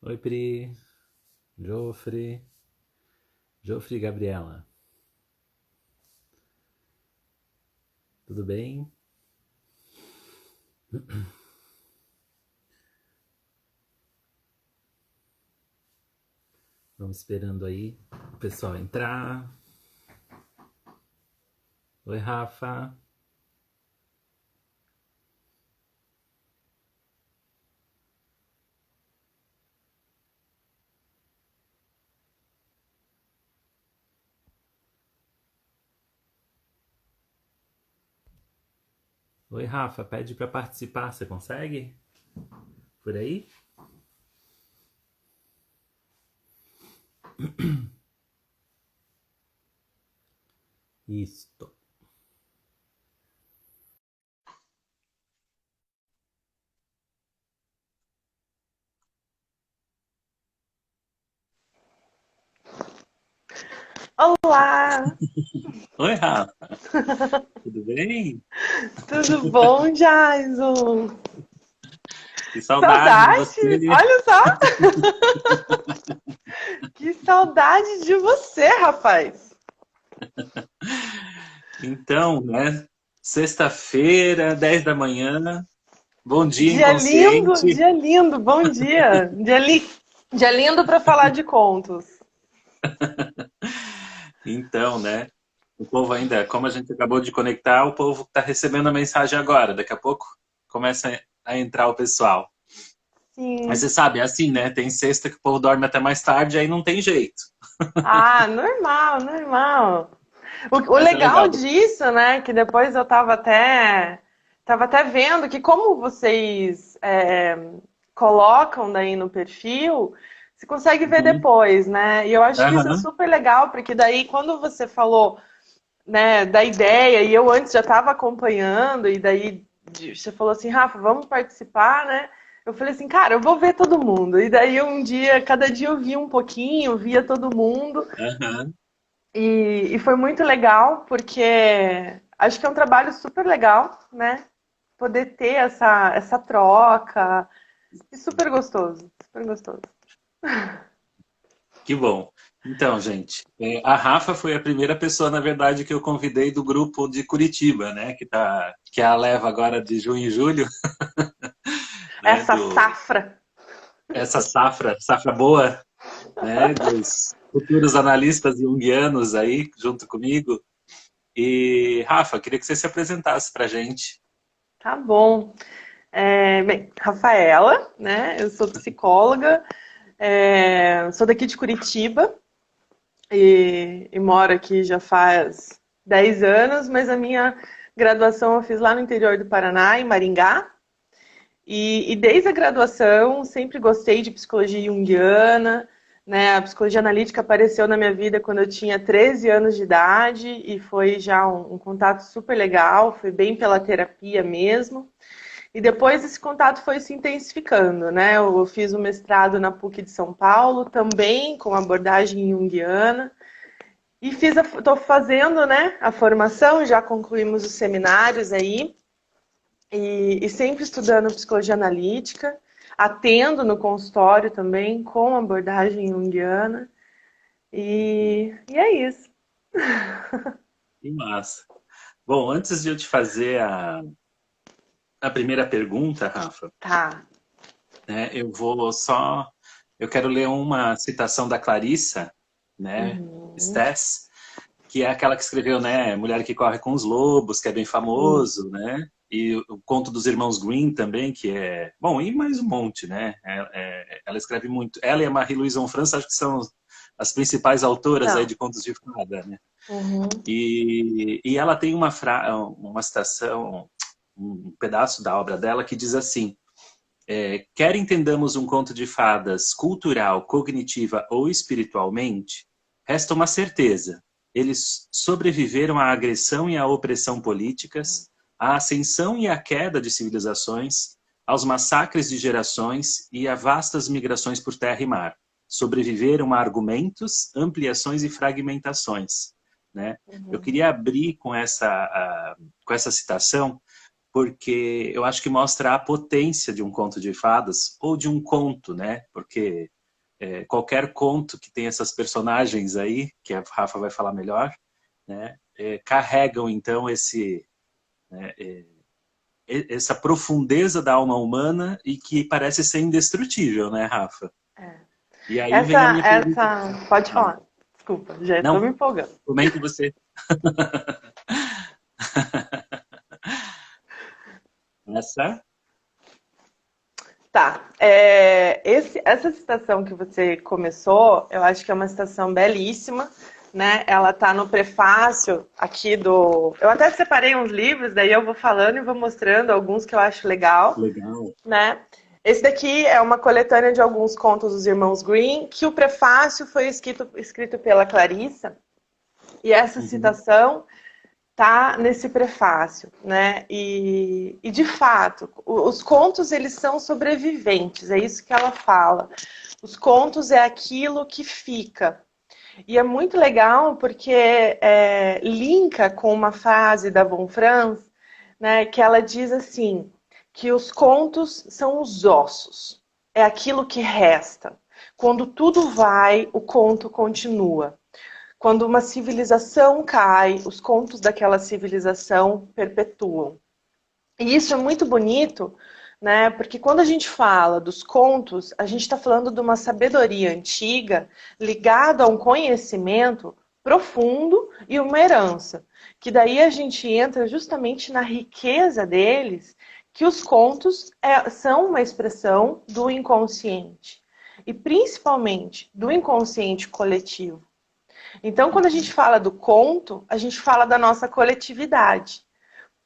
Oi, Pri. Jofre. Jofre e Gabriela. Tudo bem? Vamos esperando aí o pessoal entrar. Oi, Rafa. Oi, Rafa. Pede para participar. Você consegue? Por aí? Isto. Olá, Oi, Rafa. Tudo bem? tudo bom, Jason? Que saudade de Saudade? você. Olha só, que saudade de você, rapaz. Então, né? Sexta-feira, 10 da manhã. Bom dia, inconsciente. Dia lindo, bom dia. Dia lindo para falar de contos. Então, né? O povo ainda, como a gente acabou de conectar, o povo está recebendo a mensagem agora. Daqui a pouco começa a entrar o pessoal. Mas Sim. você sabe, é assim, né? Tem sexta que o povo dorme até mais tarde, aí não tem jeito. Ah, normal, normal. O Mas é legal legal. disso, né, que depois eu tava até vendo que como vocês colocam daí no perfil, você consegue ver Uhum. depois, né? E eu acho que isso é Aham. super legal, porque daí quando você falou, né, da ideia, e eu antes já estava acompanhando, e daí você falou assim, Rafa, vamos participar, né? Eu falei assim, cara, eu vou ver todo mundo. E daí um dia, cada dia eu via um pouquinho, via todo mundo. Aham. E foi muito legal, porque acho que é um trabalho super legal, né? Poder ter essa troca. E super gostoso, super gostoso. Que bom. Então, gente, a Rafa foi a primeira pessoa, na verdade, que eu convidei do grupo de Curitiba, né? Que é a leva agora de junho e julho, né? Essa safra. Essa safra boa, né? Dos futuros analistas junguianos aí, junto comigo. E, Rafa, queria que você se apresentasse para a gente. Tá bom. Bem, Rafaela, né? Eu sou psicóloga, sou daqui de Curitiba e moro aqui já faz 10 anos, mas a minha graduação eu fiz lá no interior do Paraná, em Maringá. E desde a graduação sempre gostei de psicologia junguiana, né? A psicologia analítica apareceu na minha vida quando eu tinha 13 anos de idade e foi já um contato super legal, foi bem pela terapia mesmo. E depois esse contato foi se intensificando, né? Eu fiz o mestrado na PUC de São Paulo, também com abordagem junguiana. E estou fazendo, né, a formação, já concluímos os seminários aí, e sempre estudando psicologia analítica, atendo no consultório também com abordagem junguiana. E é isso. Que massa. Bom, antes de eu te fazer a primeira pergunta, Rafa, Tá. né, eu quero ler uma citação da Clarissa, né, Uhum. Stess, que é aquela que escreveu, né, Mulher que Corre com os Lobos, que é bem famoso, né, e o Conto dos Irmãos Green também, que é, bom, e mais um monte, né, ela escreve muito, ela e a Marie-Louise Onfrance acho que são as principais autoras aí Não. de contos de fada, né, Uhum. e ela tem uma citação, um pedaço da obra dela que diz assim: quer entendamos um conto de fadas cultural, cognitiva ou espiritualmente, resta uma certeza: eles sobreviveram à agressão e à opressão políticas, à ascensão e à queda de civilizações, aos massacres de gerações e a vastas migrações por terra e mar. Sobreviveram a argumentos, ampliações e fragmentações. Né? Eu Uhum. queria abrir com essa citação, porque eu acho que mostra a potência de um conto de fadas, ou de um conto, né? Porque qualquer conto que tem essas personagens aí, que a Rafa vai falar melhor, né? Carregam, então, né, essa profundeza da alma humana e que parece ser indestrutível, né, Rafa? É. E aí vem a minha pergunta. Pode Ah, falar. Desculpa, já estou não, me empolgando. comente você. Essa? Tá. Essa citação que você começou, eu acho que é uma citação belíssima, né? Ela está no prefácio aqui do. Eu até separei uns livros, daí eu vou falando e vou mostrando alguns que eu acho legal, Legal. né? Esse daqui é uma coletânea de alguns contos dos irmãos Green, que o prefácio foi escrito pela Clarissa, e essa Uhum. citação tá nesse prefácio, né? E de fato, os contos eles são sobreviventes, é isso que ela fala. Os contos é aquilo que fica. E é muito legal porque linka com uma frase da Von Franz, né? Que ela diz assim, que os contos são os ossos, é aquilo que resta. Quando tudo vai, o conto continua. Quando uma civilização cai, os contos daquela civilização perpetuam. E isso é muito bonito, né? Porque quando a gente fala dos contos, a gente está falando de uma sabedoria antiga ligada a um conhecimento profundo e uma herança. Que daí a gente entra justamente na riqueza deles, que os contos são uma expressão do inconsciente. E principalmente do inconsciente coletivo. Então, quando a gente fala do conto, a gente fala da nossa coletividade,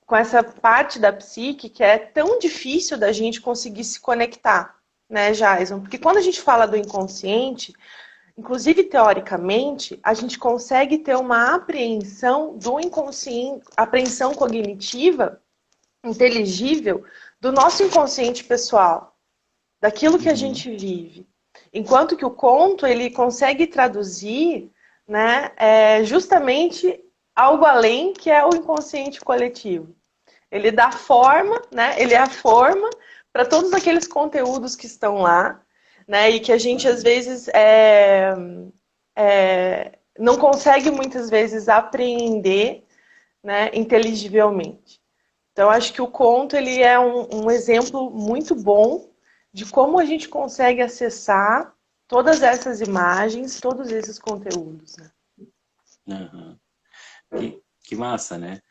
com essa parte da psique que é tão difícil da gente conseguir se conectar, né, Jason? Porque quando a gente fala do inconsciente, inclusive teoricamente, a gente consegue ter uma apreensão do inconsciente, apreensão cognitiva, inteligível, do nosso inconsciente pessoal, daquilo que a Uhum. gente vive. Enquanto que o conto, ele consegue traduzir, né, justamente algo além que é o inconsciente coletivo. Ele dá forma, né, ele é a forma para todos aqueles conteúdos que estão lá, né, e que a gente às vezes não consegue muitas vezes apreender, né, inteligivelmente. Então, acho que o conto ele é um exemplo muito bom de como a gente consegue acessar todas essas imagens, todos esses conteúdos. Né? Uhum. Que massa, né?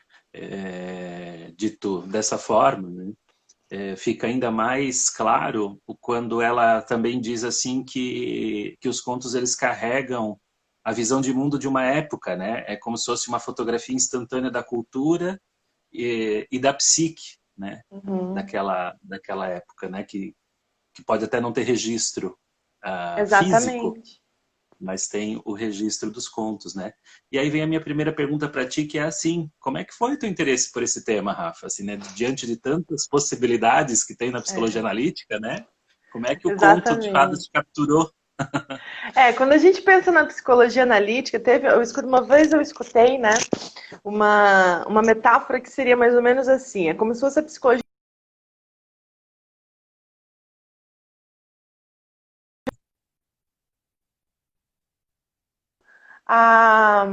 Dito dessa forma, né? Fica ainda mais claro quando ela também diz assim que os contos eles carregam a visão de mundo de uma época, né? É como se fosse uma fotografia instantânea da cultura e da psique, né? Uhum. Daquela época, né? Que pode até não ter registro físico, Exatamente. mas tem o registro dos contos, né? E aí vem a minha primeira pergunta para ti, que é assim, como é que foi o teu interesse por esse tema, Rafa? Assim, né? Diante de tantas possibilidades que tem na psicologia É, analítica, né? Como é que o conto de fadas exatamente. te capturou? Quando a gente pensa na psicologia analítica, uma vez eu escutei, né, uma metáfora que seria mais ou menos assim, é como se fosse a psicologia a,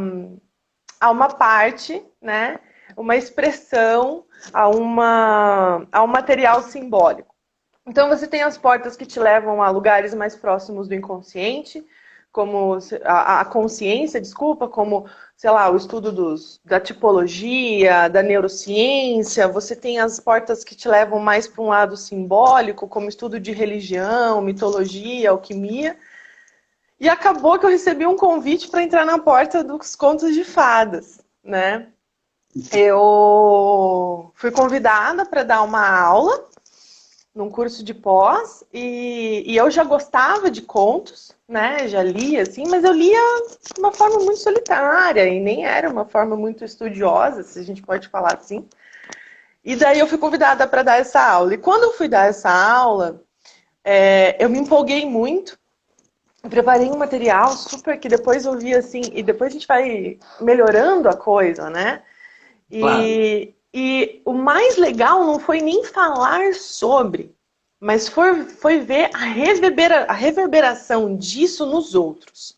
a uma parte, né, uma expressão, a um material simbólico. Então você tem as portas que te levam a lugares mais próximos do inconsciente, como a consciência, desculpa, como, sei lá, o estudo da tipologia, da neurociência. Você tem as portas que te levam mais para um lado simbólico, como estudo de religião, mitologia, alquimia. E acabou que eu recebi um convite para entrar na porta dos contos de fadas, né? Eu fui convidada para dar uma aula num curso de pós e eu já gostava de contos, né? Já lia assim, mas eu lia de uma forma muito solitária e nem era uma forma muito estudiosa, se a gente pode falar assim. E daí eu fui convidada para dar essa aula. E quando eu fui dar essa aula, eu me empolguei muito. Eu preparei um material super que depois eu vi assim, e depois a gente vai melhorando a coisa, né? Claro. E o mais legal não foi nem falar sobre, mas foi ver a reverberação disso nos outros.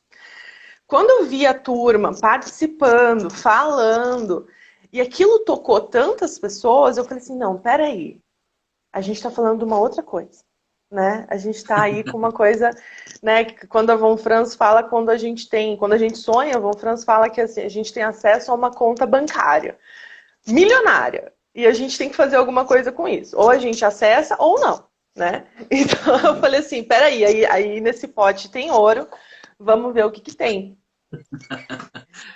Quando eu vi a turma participando, falando, e aquilo tocou tantas pessoas, eu falei assim, não, peraí, a gente está falando de uma outra coisa, né? A gente está aí com uma coisa, né? Que quando a Von Franz fala, quando a gente sonha, a Von Franz fala que assim, a gente tem acesso a uma conta bancária milionária e a gente tem que fazer alguma coisa com isso. Ou a gente acessa ou não, né? Então eu falei assim, peraí, aí nesse pote tem ouro, vamos ver o que tem.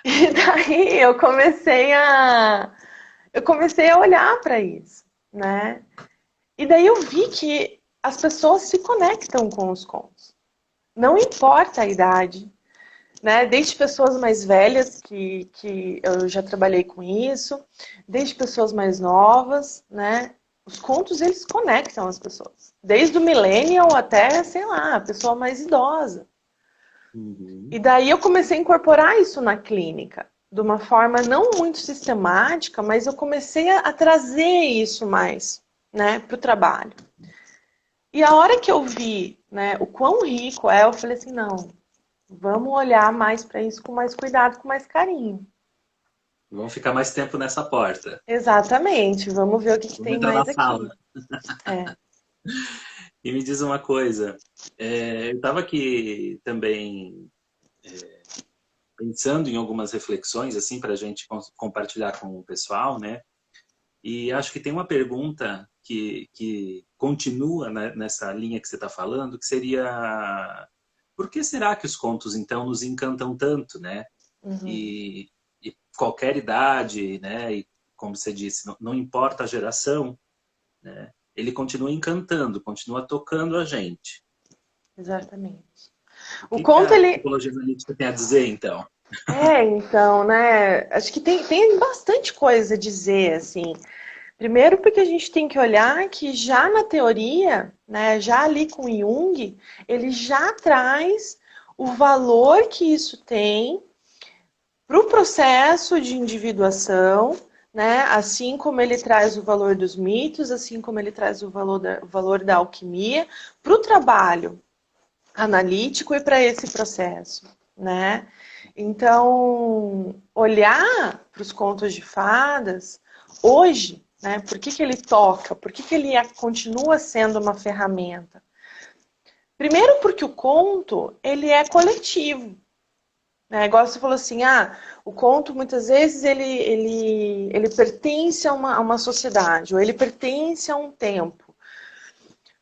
E daí eu comecei a olhar para isso, né? E daí eu vi que as pessoas se conectam com os contos. Não importa a idade, né? Desde pessoas mais velhas, que eu já trabalhei com isso, desde pessoas mais novas, né? Os contos, eles conectam as pessoas. Desde o millennial até, sei lá, a pessoa mais idosa. E daí eu comecei a incorporar isso na clínica, de uma forma não muito sistemática, mas eu comecei a trazer isso mais, né, para o trabalho. E a hora que eu vi, né, o quão rico é, eu falei assim, não, vamos olhar mais para isso com mais cuidado, com mais carinho. Vamos ficar mais tempo nessa porta. Exatamente, vamos ver o que Vamos tem entrar mais na aqui. sala. É. E me diz uma coisa, eu estava aqui também pensando em algumas reflexões assim para a gente compartilhar com o pessoal, né? E acho que tem uma pergunta que continua, né, nessa linha que você está falando, que seria: por que será que os contos então nos encantam tanto, né? Uhum. E qualquer idade, né? E como você disse, não importa a geração, né? Ele continua encantando, continua tocando a gente. Exatamente. O O que conto, a ele... psicologia analítica tem a dizer, então? Então, né? Acho que tem bastante coisa a dizer, assim. Primeiro porque a gente tem que olhar que já na teoria, né, já ali com Jung, ele já traz o valor que isso tem para o processo de individuação, né? Assim como ele traz o valor dos mitos, assim como ele traz o valor da alquimia, para o trabalho analítico e para esse processo, né? Então, olhar para os contos de fadas, hoje, né? Por que ele toca? Por que ele continua sendo uma ferramenta? Primeiro porque o conto, ele é coletivo. Né? Igual você falou assim, o conto muitas vezes ele pertence a uma sociedade, ou ele pertence a um tempo.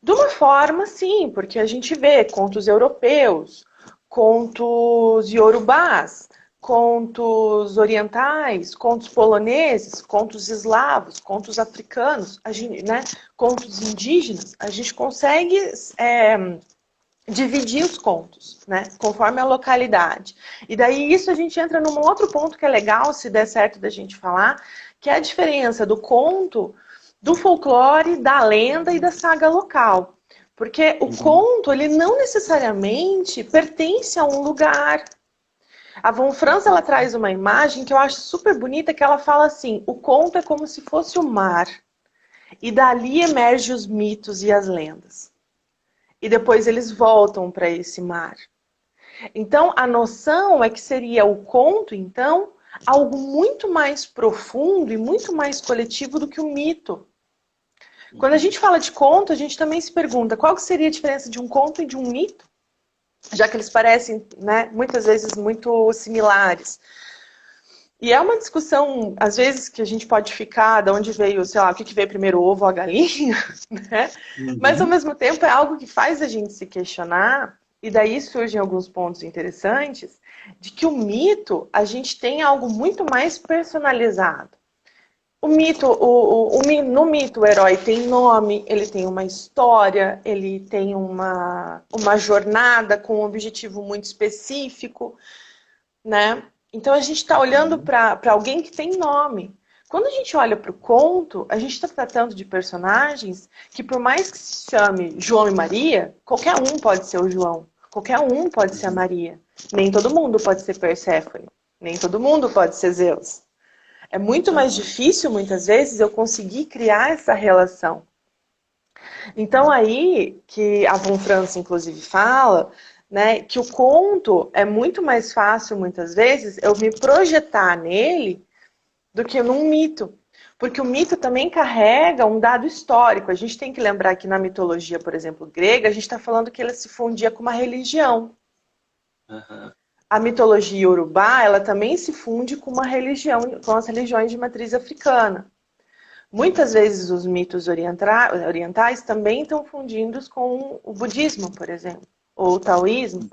De uma forma, sim, porque a gente vê contos europeus, contos iorubás, contos orientais, contos poloneses, contos eslavos, contos africanos, né, contos indígenas, a gente consegue dividir os contos, né, conforme a localidade. E daí isso a gente entra num outro ponto que é legal, se der certo da gente falar, que é a diferença do conto, do folclore, da lenda e da saga local. Porque o conto, ele não necessariamente pertence a um lugar. A Von Franz, ela traz uma imagem que eu acho super bonita, que ela fala assim, o conto é como se fosse o mar, e dali emergem os mitos e as lendas. E depois eles voltam para esse mar. Então, a noção é que seria o conto, então, algo muito mais profundo e muito mais coletivo do que o mito. Quando a gente fala de conto, a gente também se pergunta qual seria a diferença de um conto e de um mito, já que eles parecem, né, muitas vezes muito similares. E é uma discussão, às vezes, que a gente pode ficar de onde veio, sei lá, o que veio primeiro, o ovo ou a galinha, né? Mas, ao mesmo tempo, é algo que faz a gente se questionar, e daí surgem alguns pontos interessantes, de que o mito, a gente tem algo muito mais personalizado. O mito, no mito, o herói tem nome, ele tem uma história, ele tem uma jornada com um objetivo muito específico, né? Então a gente está olhando para alguém que tem nome. Quando a gente olha para o conto, a gente está tratando de personagens que, por mais que se chame João e Maria, qualquer um pode ser o João, qualquer um pode ser a Maria. Nem todo mundo pode ser Perséfone, nem todo mundo pode ser Zeus. É muito mais difícil, muitas vezes, eu conseguir criar essa relação. Então, aí que a Von Franz, inclusive, fala, né, que o conto é muito mais fácil, muitas vezes, eu me projetar nele do que num mito. Porque o mito também carrega um dado histórico. A gente tem que lembrar que na mitologia, por exemplo, grega, a gente está falando que ela se fundia com uma religião. Aham. A mitologia iorubá, ela também se funde com uma religião, com as religiões de matriz africana. Muitas vezes os mitos orientais também estão fundidos com o budismo, por exemplo, ou o taoísmo,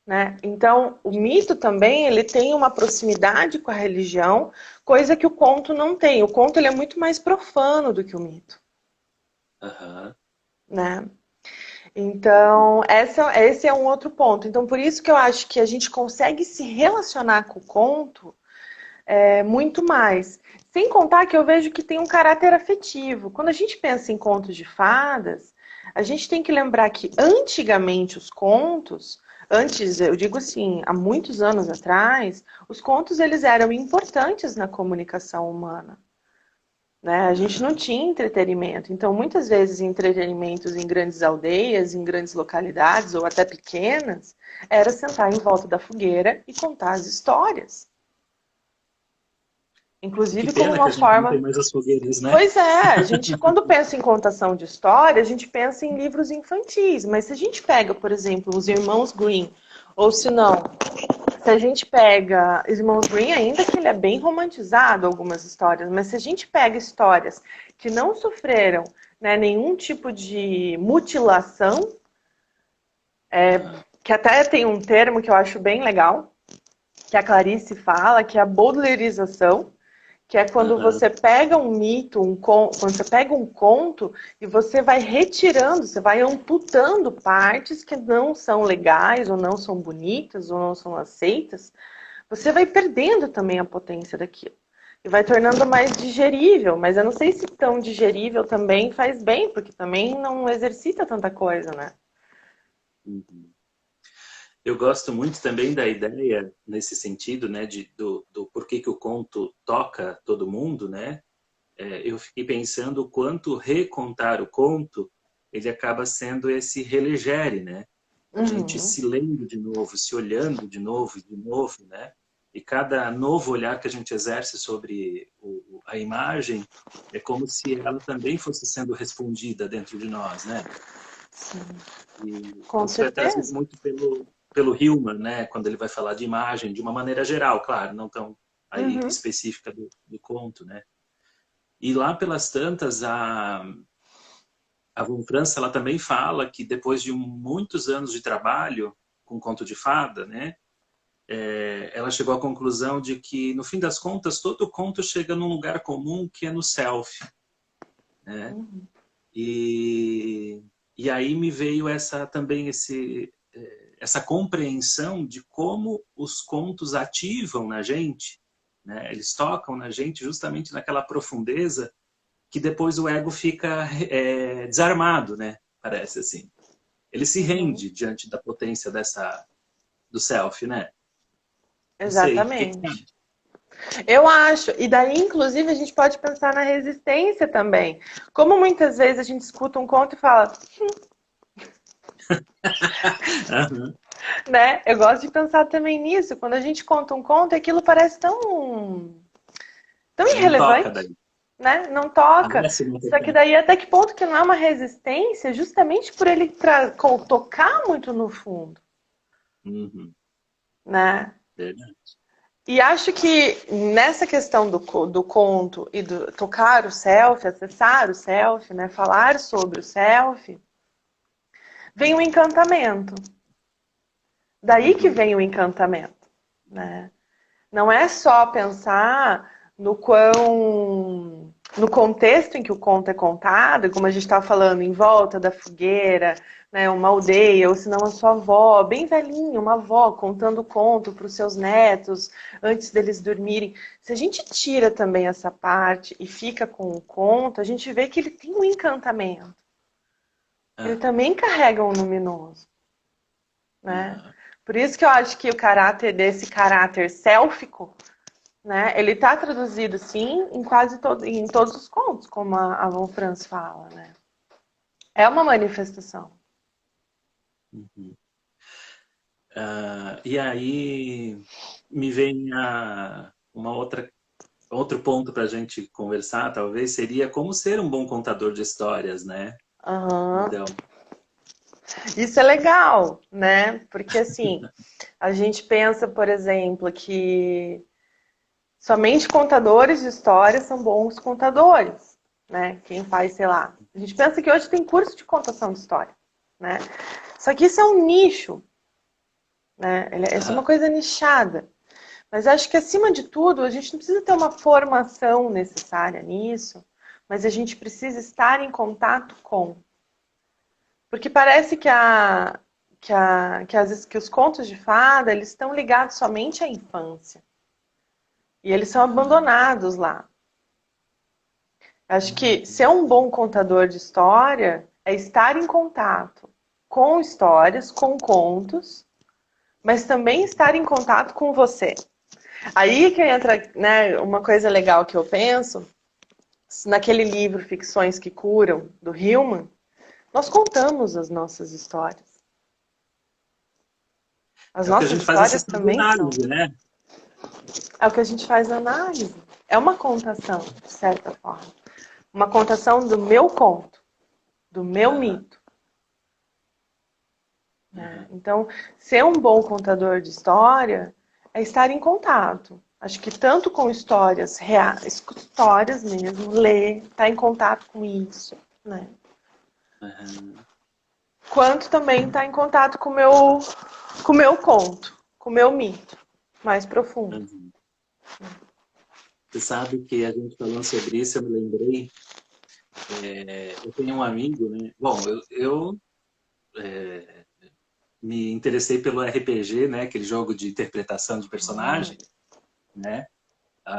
né? Então, o mito também ele tem uma proximidade com a religião, coisa que o conto não tem. O conto ele é muito mais profano do que o mito, Aham. né? Então, esse é um outro ponto. Então, por isso que eu acho que a gente consegue se relacionar com o conto muito mais. Sem contar que eu vejo que tem um caráter afetivo. Quando a gente pensa em contos de fadas, a gente tem que lembrar que antigamente os contos, antes, eu digo assim, há muitos anos atrás, os contos eles eram importantes na comunicação humana. Né? A gente não tinha entretenimento. Então, muitas vezes, entretenimentos em grandes aldeias, em grandes localidades ou até pequenas, era sentar em volta da fogueira e contar as histórias. Que Inclusive como pena que uma a gente não tem forma. mais as fogueiras, né? Pois é, a gente, quando pensa em contação de história, a gente pensa em livros infantis. Mas se a gente pega, por exemplo, os Irmãos Grimm, ou se não, se a gente pega os Irmãos Grimm, ainda que ele é bem romantizado, algumas histórias, mas se a gente pega histórias que não sofreram, né, nenhum tipo de mutilação, Aham. que até tem um termo que eu acho bem legal, que a Clarice fala, que é a baudelairização, que é quando Aham. você pega um mito, quando você pega um conto e você vai retirando, você vai amputando partes que não são legais, ou não são bonitas, ou não são aceitas, você vai perdendo também a potência daquilo. E vai tornando mais digerível, mas eu não sei se tão digerível também faz bem, porque também não exercita tanta coisa, né? Uhum. Eu gosto muito também da ideia, nesse sentido, né, do porquê que o conto toca todo mundo, né? Eu fiquei pensando o quanto recontar o conto, ele acaba sendo esse relegere, né? A gente Uhum. se lendo de novo, se olhando de novo, né? E cada novo olhar que a gente exerce sobre a imagem é como se ela também fosse sendo respondida dentro de nós, né? Sim, E com isso é trazido certeza. muito pelo Hillman, né? Quando ele vai falar de imagem, de uma maneira geral, claro, não tão aí Uhum. específica do conto, né? E lá pelas tantas, a Von França, ela também fala que depois de muitos anos de trabalho com conto de fada, né? Ela chegou à conclusão de que, no fim das contas, todo conto chega num lugar comum que é no self, né? Uhum. E, e aí me veio também essa compreensão de como os contos ativam na gente, né? Eles tocam na gente justamente naquela profundeza que depois o ego fica desarmado, né? Parece assim. Ele se Uhum. rende diante da potência do self, né? Não sei. O que que você Exatamente. acha? Eu acho. E daí, inclusive, a gente pode pensar na resistência também. Como muitas vezes a gente escuta um conto e fala, Aham. né? Eu gosto de pensar também nisso. Quando a gente conta um conto, aquilo parece tão Não toca irrelevante, daí. né? Não toca. Parece não Só que tocar. daí até que ponto que não é uma resistência, justamente por ele tocar muito no fundo, Uhum. né? Verdade. E acho que nessa questão do conto e do tocar o self, acessar o self, né? Falar sobre o self, vem o encantamento. Daí que Uhum. vem o encantamento, né? Não é só pensar no contexto em que o conto é contado, como a gente está falando, em volta da fogueira, né, uma aldeia, ou se não a sua avó, bem velhinha, uma avó contando conto para os seus netos antes deles dormirem. Se a gente tira também essa parte e fica com o conto, a gente vê que ele tem um encantamento. Ele Ah, também carrega um luminoso, né? aham. Por isso que eu acho que o caráter desse caráter sélfico, né? Ele está traduzido, sim, em quase em todos os contos, como a Von Franz fala, né? É uma manifestação. Uhum. E aí me vem outro ponto para a gente conversar, talvez, seria como ser um bom contador de histórias, né? Uhum. Então, Isso é legal, né? Porque assim, a gente pensa, por exemplo, que somente contadores de histórias são bons contadores, né? Quem faz, sei lá. A gente pensa que hoje tem curso de contação de história, né? Só que isso é um nicho, né? Isso é uma coisa nichada. Mas acho que, acima de tudo, a gente não precisa ter uma formação necessária nisso, mas a gente precisa estar em contato com. Porque parece que os contos de fada, eles estão ligados somente à infância. E eles são abandonados lá. Acho que ser um bom contador de história é estar em contato com histórias, com contos, mas também estar em contato com você. Aí que entra, né, uma coisa legal que eu penso, naquele livro Ficções que Curam, do Hillman, nós contamos as nossas histórias. As é o que a nossas gente faz a histórias sessão de também são. análise, né? É o que a gente faz na análise. É uma contação, de certa forma. Uma contação do meu conto, do meu mito. Né? Então, ser um bom contador de história é estar em contato. Acho que tanto com histórias reais, histórias mesmo, ler, estar em contato com isso, né? Quanto também estar em contato com o meu conto, com o meu mito mais profundo. Você sabe que a gente falando sobre isso, eu me lembrei. Eu tenho um amigo, né? Bom, eu me interessei pelo RPG, né? Aquele jogo de interpretação de personagem, né?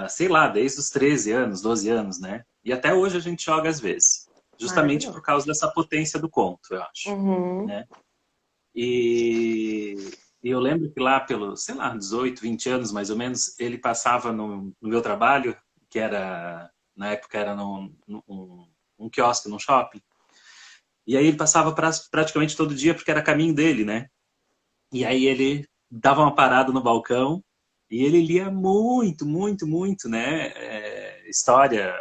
Sei lá, desde os 13 anos, 12 anos, né? E até hoje a gente joga às vezes. Justamente por Maravilhoso. causa dessa potência do conto, eu acho. Uhum. Né? E eu lembro que lá pelos, sei lá, 18, 20 anos mais ou menos, ele passava no meu trabalho, que era, na época era um quiosque, num shopping. E aí ele passava praticamente todo dia, porque era caminho dele, né? E aí ele dava uma parada no balcão e ele lia muito, muito, muito, né? História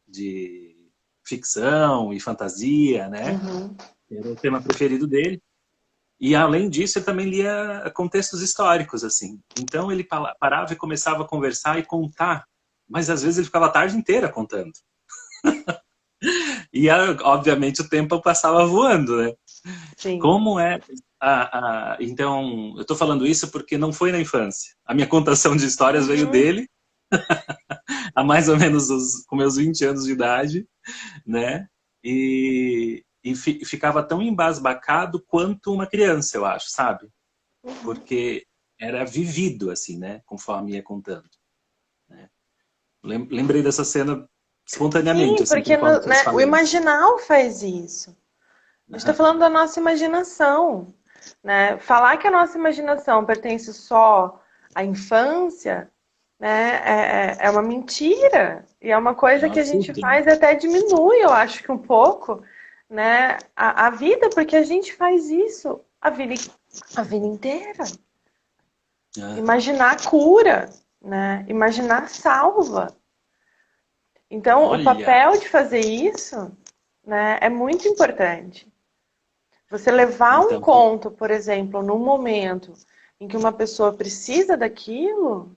de ficção e fantasia, né? Uhum. Era o tema preferido dele. E além disso, ele também lia contextos históricos, assim. Então ele parava e começava a conversar e contar, mas às vezes ele ficava a tarde inteira contando. E obviamente o tempo passava voando, né? Sim. Como é então, eu estou falando isso porque não foi na infância. A minha contação de histórias veio Uhum. dele, há mais ou menos com meus 20 anos de idade, né? E ficava tão embasbacado quanto uma criança, eu acho, sabe? Uhum. Porque era vivido, assim, né? Conforme ia contando. Né? Lembrei dessa cena espontaneamente, Sim, assim, porque conforme vocês né, o falando. imaginal faz isso. A gente está falando da nossa imaginação. Né? Falar que a nossa imaginação pertence só à infância, né, é uma mentira. E é uma É coisa um que a gente absurdo, né? faz e até diminui, eu acho que um pouco, né, a vida, porque a gente faz isso a vida inteira. Imaginar cura, né? Imaginar salva. Então, o Olha, papel de fazer isso, né, é muito importante. Você levar um então, conto, por exemplo, num momento em que uma pessoa precisa daquilo,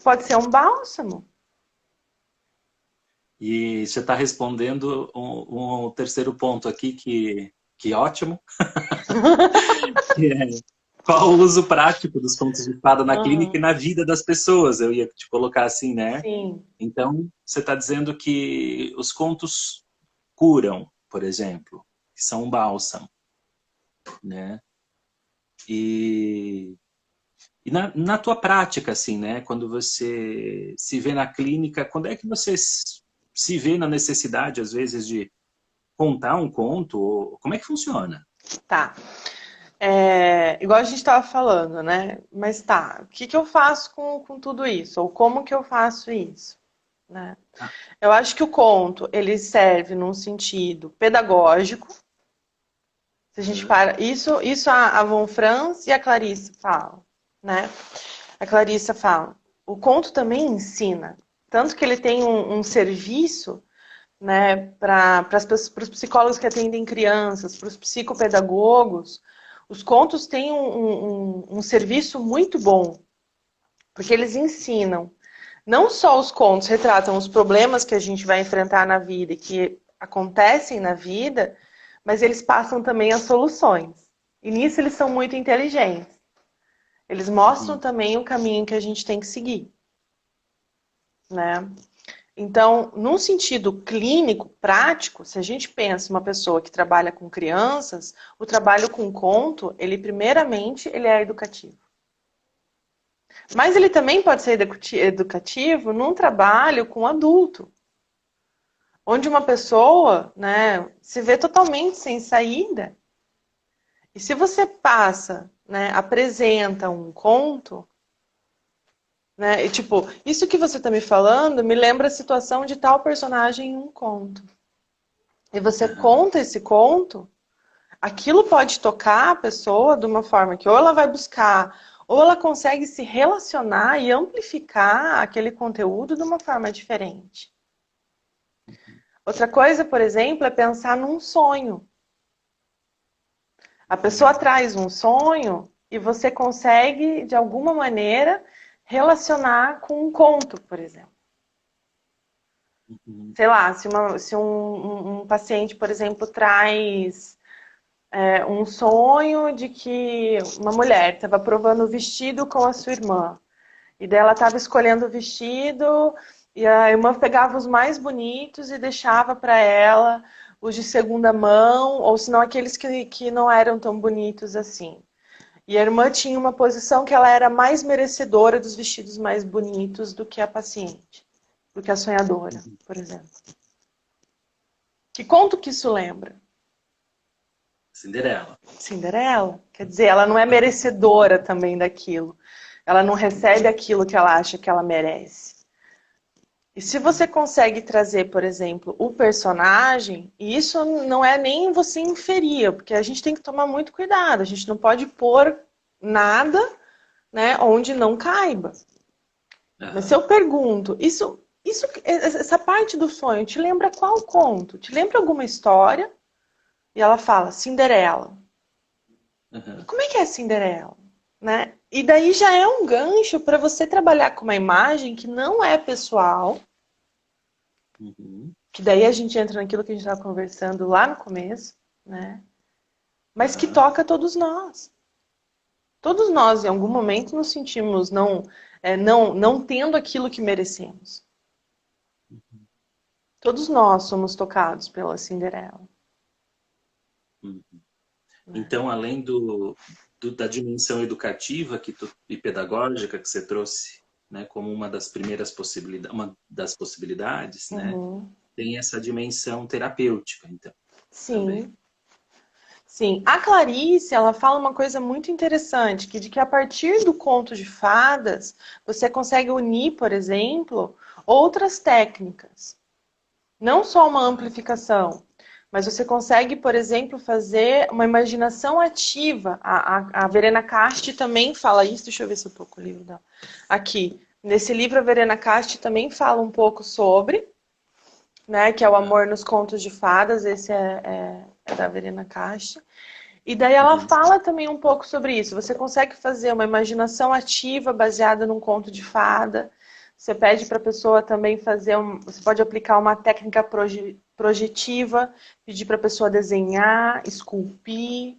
pode ser um bálsamo. e você está respondendo um terceiro ponto aqui, que ótimo, que é qual o uso prático dos contos de fada na clínica e Uhum. na vida das pessoas, eu ia te colocar assim, né? Sim. Então, você está dizendo que os contos curam, por exemplo, que são um bálsamo, né? E, e na tua prática, assim, né? Quando você se vê na clínica, quando é que você se vê na necessidade, às vezes, de contar um conto? Ou como é que funciona? Tá. igual a gente estava falando, né? Mas tá, o que que eu faço com tudo isso? Ou como que eu faço isso? Né? Ah, Eu acho que o conto, ele serve num sentido pedagógico. Se a gente aham, para, isso a Von Franz e a Clarice falam, né? A Clarissa fala, o conto também ensina, tanto que ele tem um serviço, né, para os psicólogos que atendem crianças, para os psicopedagogos, os contos têm um serviço muito bom, porque eles ensinam. Não só os contos retratam os problemas que a gente vai enfrentar na vida e que acontecem na vida, mas eles passam também as soluções. E nisso eles são muito inteligentes. Eles mostram uhum, também o caminho que a gente tem que seguir, né? Então, num sentido clínico, prático, se a gente pensa uma pessoa que trabalha com crianças, o trabalho com conto, ele primeiramente ele é educativo. Mas ele também pode ser educativo num trabalho com adulto, onde uma pessoa, né, se vê totalmente sem saída. E se você passa, né, apresenta um conto, né, e tipo, isso que você está me falando me lembra a situação de tal personagem em um conto. E você aham, conta esse conto, aquilo pode tocar a pessoa de uma forma que ou ela vai buscar, ou ela consegue se relacionar e amplificar aquele conteúdo de uma forma diferente. Outra coisa, por exemplo, é pensar num sonho. A pessoa uhum, traz um sonho e você consegue, de alguma maneira, relacionar com um conto, por exemplo. uhum, Sei lá, se um paciente, por exemplo, traz um sonho de que uma mulher estava provando o vestido com a sua irmã. E daí ela estava escolhendo o vestido e a irmã pegava os mais bonitos e deixava para ela os de segunda mão, ou senão aqueles que não eram tão bonitos assim. E a irmã tinha uma posição que ela era mais merecedora dos vestidos mais bonitos do que a paciente, do que a sonhadora, uhum. por exemplo. Que conto que isso lembra? Cinderela. Cinderela. Quer dizer, ela não é merecedora também daquilo. Ela não recebe aquilo que ela acha que ela merece. E se você consegue trazer, por exemplo, o personagem, e isso não é nem você inferir, porque a gente tem que tomar muito cuidado. A gente não pode pôr nada, né, onde não caiba. Mas se Aham, eu pergunto, essa parte do sonho te lembra qual conto? Te lembra alguma história? E ela fala, Cinderela. E aham, como é que é Cinderela? Né? E daí já é um gancho para você trabalhar com uma imagem que não é pessoal, uhum, que daí a gente entra naquilo que a gente estava conversando lá no começo, né? Mas que aham, toca a todos nós. Todos nós, em algum momento, nos sentimos não tendo aquilo que merecemos. Todos nós somos tocados pela Cinderela. uhum. Né? Então, além da dimensão educativa e pedagógica que você trouxe, né, como uma das primeiras possibilidades, uma das possibilidades, né, Uhum. tem essa dimensão terapêutica, então, também. Sim, sim. A Clarice, ela fala uma coisa muito interessante, que de que a partir do conto de fadas, você consegue unir, por exemplo, outras técnicas. Não só uma Aham, amplificação, mas você consegue, por exemplo, fazer uma imaginação ativa. A Verena Casti também fala isso. Deixa eu ver se eu estou com o livro dela. Aqui. Nesse livro, a Verena Casti também fala um pouco sobre, né, que é o aham, Amor nos Contos de Fadas. Esse é da Verena Casti. E daí ela uhum, fala também um pouco sobre isso. Você consegue fazer uma imaginação ativa baseada num conto de fada. Você pede para a pessoa também fazer você pode aplicar uma técnica projetiva, pedir para a pessoa desenhar, esculpir,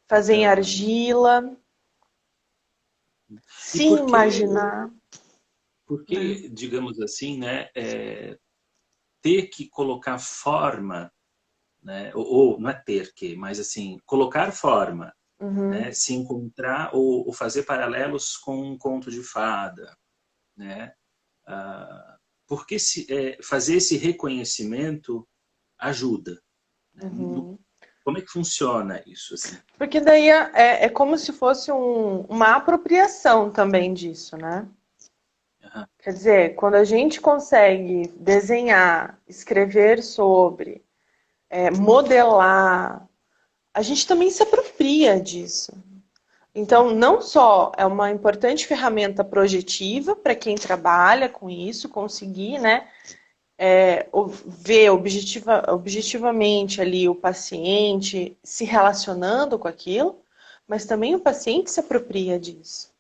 fazer em aham. argila, E se imaginar, né? digamos assim, né, ter que colocar forma, né, ou não é ter que, mas assim, colocar forma, né, Uhum, se encontrar ou fazer paralelos com um conto de fada, né, porque fazer esse reconhecimento ajuda, né? uhum. Como é que funciona isso, assim? Porque daí é como se fosse uma apropriação também disso, né? Aham. Quer dizer, quando a gente consegue desenhar, escrever sobre, modelar, a gente também se apropria disso. Então, não só é uma importante ferramenta projetiva para quem trabalha com isso, conseguir, né, ver objetivamente ali o paciente se relacionando com aquilo, mas também o paciente se apropria disso.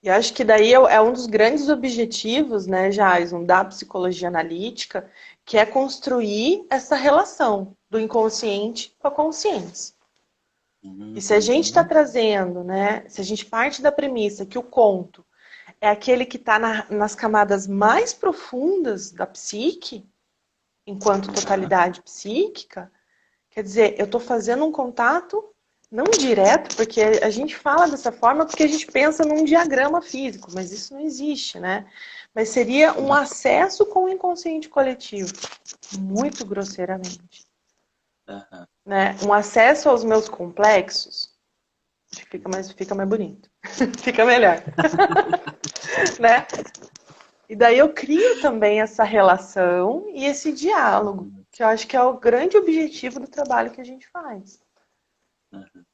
E acho que daí é um dos grandes objetivos, né, Jason, da psicologia analítica, que é construir essa relação do inconsciente com a consciência. E se a gente está Uhum. trazendo, né, se a gente parte da premissa que o conto é aquele que está nas camadas mais profundas da psique, enquanto Aham. totalidade psíquica, quer dizer, eu estou fazendo um contato não direto, porque a gente fala dessa forma porque a gente pensa num diagrama físico, mas isso não existe, né? Mas seria um acesso com o inconsciente coletivo, muito grosseiramente, Aham. né? Um acesso aos meus complexos, fica mais bonito, fica melhor, né? E daí eu crio também essa relação e esse diálogo, que eu acho que é o grande objetivo do trabalho que a gente faz. Aham.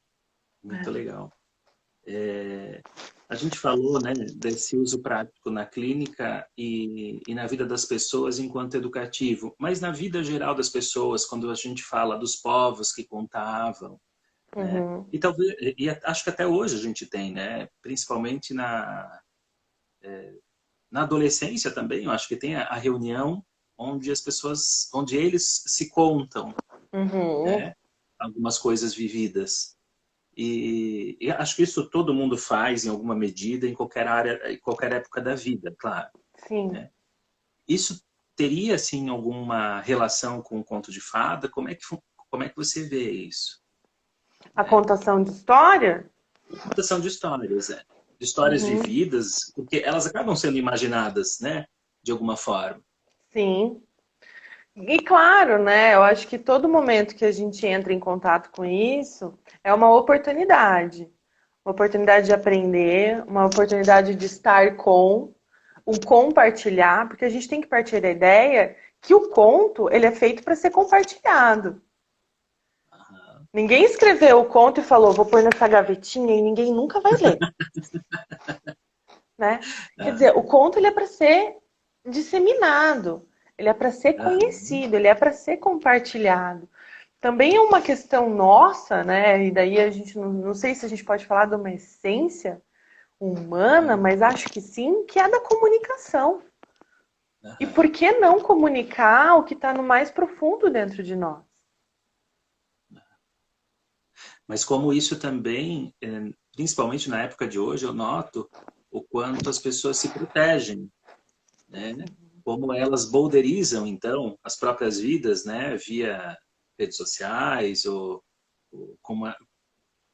Muito legal. A gente falou, né, desse uso prático na clínica e na vida das pessoas enquanto educativo, mas na vida geral das pessoas, quando a gente fala dos povos que contavam, né, Uhum. e talvez, e acho que até hoje a gente tem, né, principalmente na adolescência também, eu acho que tem a reunião onde as pessoas, onde eles se contam, Uhum. né, algumas coisas vividas. E acho que isso todo mundo faz em alguma medida, em qualquer área, em qualquer época da vida, claro, Sim. né? Isso teria, assim, alguma relação com o conto de fada? Como é que você vê isso? A Né? contação de história? Contação de histórias, é. De histórias Uhum. vividas, porque elas acabam sendo imaginadas, né? De alguma forma. Sim. E claro, né? Eu acho que todo momento que a gente entra em contato com isso é uma oportunidade. Uma oportunidade de aprender, uma oportunidade de estar com, um compartilhar, porque a gente tem que partir da ideia que o conto ele é feito para ser compartilhado. Aham. Ninguém escreveu o conto e falou, vou pôr nessa gavetinha e ninguém nunca vai ler, né? Quer dizer, o Aham. conto ele é para ser disseminado, ele é para ser Aham. conhecido, ele é para ser compartilhado. Também é uma questão nossa, né? E daí a gente não sei se a gente pode falar de uma essência humana, Aham. mas acho que sim, que é da comunicação. E Aham. por que não comunicar o que está no mais profundo dentro de nós? Mas como isso também, principalmente na época de hoje, eu noto o quanto as pessoas se protegem, né? Como elas bolderizam, então, as próprias vidas, né? Via redes sociais, ou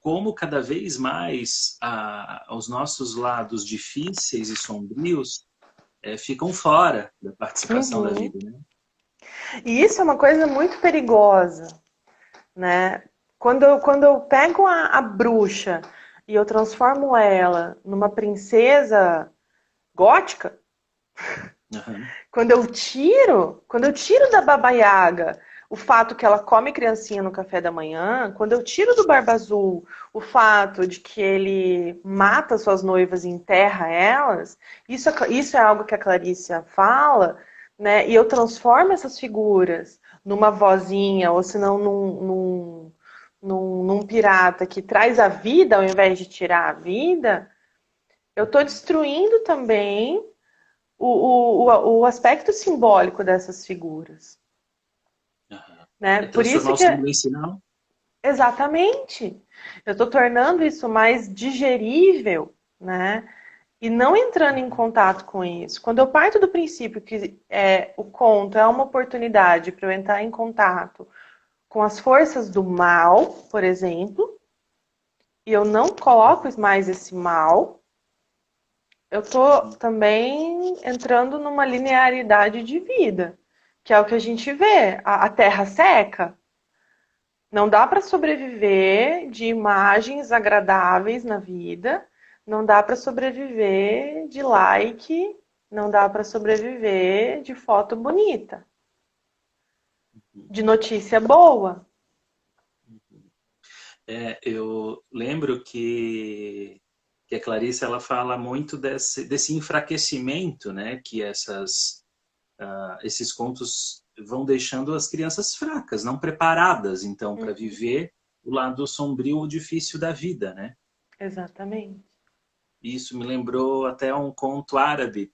como cada vez mais os nossos lados difíceis e sombrios ficam fora da participação da Uhum. vida, né? E isso é uma coisa muito perigosa, né? Quando eu pego a bruxa e eu transformo ela numa princesa gótica, Aham. quando eu tiro da Baba Yaga o fato que ela come criancinha no café da manhã, quando eu tiro do Barba Azul o fato de que ele mata suas noivas e enterra elas, isso é algo que a Clarícia fala, né? E eu transformo essas figuras numa vozinha, ou senão num pirata que traz a vida ao invés de tirar a vida, eu estou destruindo também o aspecto simbólico dessas figuras, Aham. né? É Por transformar isso o que símbolo em sinal? exatamente eu estou tornando isso mais digerível, né? E não entrando em contato com isso. Quando eu parto do princípio que o conto é uma oportunidade para eu entrar em contato com as forças do mal, por exemplo, e eu não coloco mais esse mal, eu estou Uhum. também entrando numa linearidade de vida, que é o que a gente vê. A terra seca, Não dá para sobreviver de imagens agradáveis na vida, não dá para sobreviver de like, não dá para sobreviver de foto bonita, de notícia boa. Eu lembro que a Clarice ela fala muito desse enfraquecimento, né, que esses contos vão deixando as crianças fracas, não preparadas, então, para viver o lado sombrio ou difícil da vida, né? Exatamente. Isso me lembrou até um conto árabe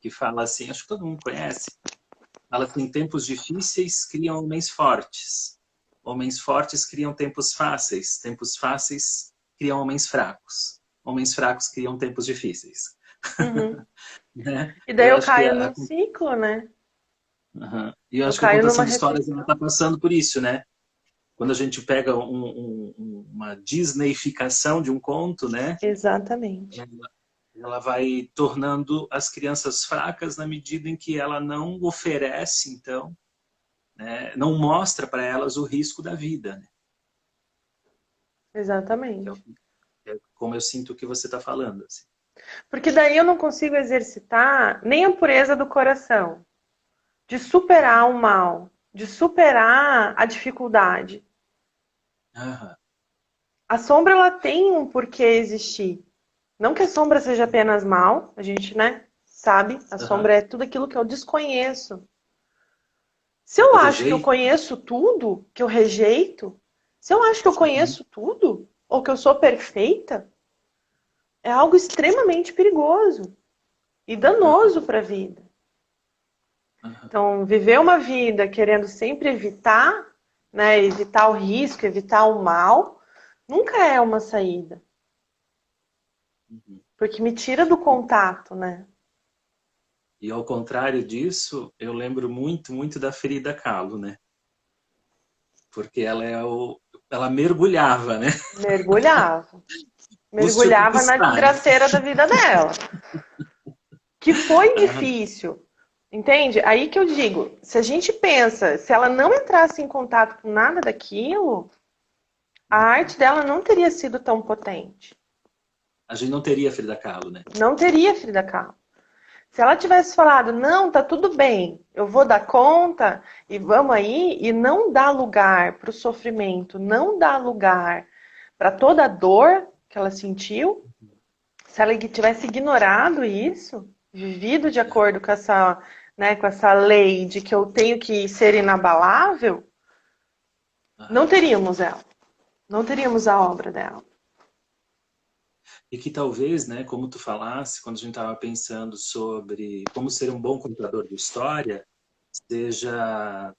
que fala assim, acho que todo mundo conhece, fala assim, tempos difíceis criam homens fortes criam tempos fáceis criam homens fracos criam tempos difíceis. Uhum. Né? E daí Eu eu acho que caio num ciclo, né? uhum. E eu Eu acho que a caio numa contação de histórias ela está repetição. passando por isso, né? Quando a gente pega uma Disneyficação de um conto, né? Exatamente. Ela vai tornando as crianças fracas na medida em que ela não oferece, então, né? Não mostra para elas o risco da vida, né? Exatamente. É como eu sinto que você está falando. Assim. Porque daí eu não consigo exercitar nem a pureza do coração, de superar o mal, de superar a dificuldade. Aham. A sombra ela tem um porquê existir. Não que a sombra seja apenas mal, a gente, né, sabe? A Aham. sombra é tudo aquilo que eu desconheço. Se É eu o acho que eu rejeito. conheço tudo, que eu rejeito, se eu acho que eu Uhum. conheço tudo, ou que eu sou perfeita, é algo extremamente perigoso e Aham. danoso para a vida. Aham. Então, viver uma vida querendo sempre evitar, né, evitar o risco, evitar o mal, nunca é uma saída, Uhum. porque me tira do contato, né? E ao contrário disso, eu lembro muito da Frida Kahlo, né? Porque ela mergulhava, né? Mergulhava. Custe o que Mergulhava na custar, né? desgraceira da vida dela. Que foi Aham. difícil. Entende? Aí que eu digo, se a gente pensa, se ela não entrasse em contato com nada daquilo, a arte dela não teria sido tão potente. A gente não teria Frida Kahlo, né? Não teria Frida Kahlo. Se ela tivesse falado, não, tá tudo bem, eu vou dar conta e vamos aí, e não dar lugar para o sofrimento, não dar lugar para toda a dor que ela sentiu, se ela tivesse ignorado isso, vivido de acordo com essa, né, com essa lei de que eu tenho que ser inabalável, não Aham. teríamos ela, não teríamos a obra dela. E que talvez, né, como tu falasse, quando a gente estava pensando sobre como ser um bom contador de história, seja